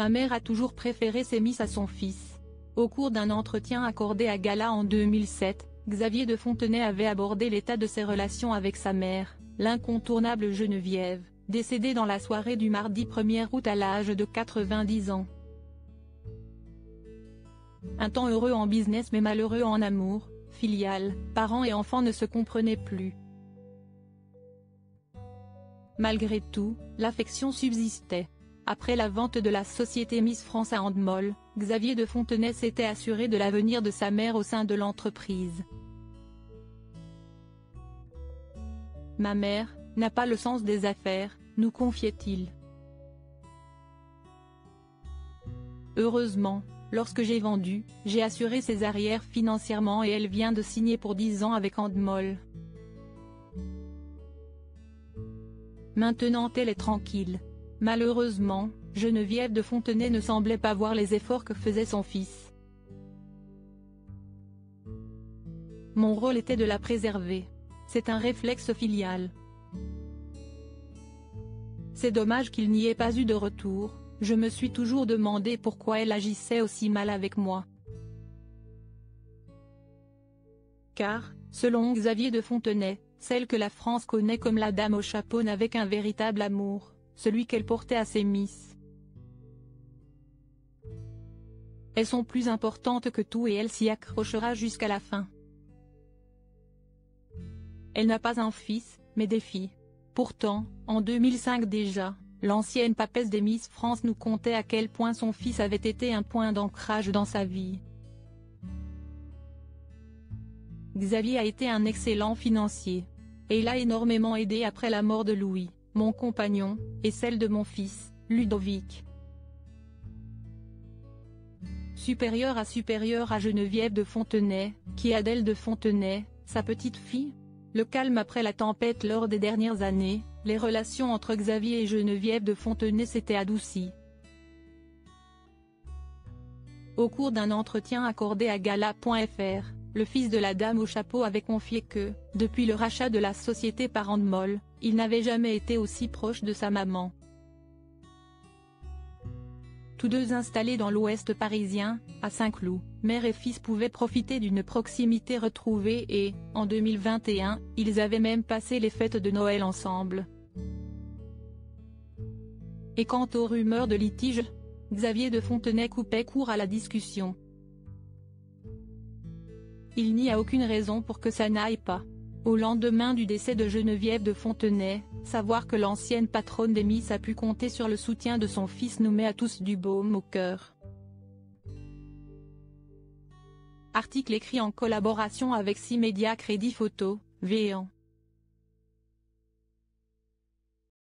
Ma mère a toujours préféré ses Miss à son fils. Au cours d'un entretien accordé à Gala en 2007, Xavier de Fontenay avait abordé l'état de ses relations avec sa mère, l'incontournable Geneviève, décédée dans la soirée du mardi 1er août à l'âge de 90 ans. Un temps heureux en business mais malheureux en amour, filial, parents et enfants ne se comprenaient plus. Malgré tout, l'affection subsistait. Après la vente de la société Miss France à Endemol, Xavier de Fontenay s'était assuré de l'avenir de sa mère au sein de l'entreprise. « Ma mère n'a pas le sens des affaires », nous confiait-il. Heureusement, lorsque j'ai vendu, j'ai assuré ses arrières financièrement et elle vient de signer pour 10 ans avec Endemol. Maintenant elle est tranquille. Malheureusement, Geneviève de Fontenay ne semblait pas voir les efforts que faisait son fils. Mon rôle était de la préserver. C'est un réflexe filial. C'est dommage qu'il n'y ait pas eu de retour, je me suis toujours demandé pourquoi elle agissait aussi mal avec moi. Car, selon Xavier de Fontenay, celle que la France connaît comme la dame au chapeau n'avait qu'un véritable amour, celui qu'elle portait à ses Miss. Elles sont plus importantes que tout et elle s'y accrochera jusqu'à la fin. Elle n'a pas un fils, mais des filles. Pourtant, en 2005 déjà, l'ancienne papesse des Miss France nous contait à quel point son fils avait été un point d'ancrage dans sa vie. Xavier a été un excellent financier. Et il a énormément aidé après la mort de Louis, mon compagnon, et celle de mon fils, Ludovic. Supérieur à Geneviève de Fontenay, qui est Adèle de Fontenay, sa petite fille. Le calme après la tempête lors des dernières années, les relations entre Xavier et Geneviève de Fontenay s'étaient adoucies. Au cours d'un entretien accordé à Gala.fr, le fils de la dame au chapeau avait confié que, depuis le rachat de la société par Endemol, il n'avait jamais été aussi proche de sa maman. Tous deux installés dans l'ouest parisien, à Saint-Cloud, mère et fils pouvaient profiter d'une proximité retrouvée et, en 2021, ils avaient même passé les fêtes de Noël ensemble. Et quant aux rumeurs de litige, Xavier de Fontenay coupait court à la discussion. Il n'y a aucune raison pour que ça n'aille pas. Au lendemain du décès de Geneviève de Fontenay, savoir que l'ancienne patronne des Miss a pu compter sur le soutien de son fils nous met à tous du baume au cœur. Article écrit en collaboration avec 6 médias Crédit Photo, Véan.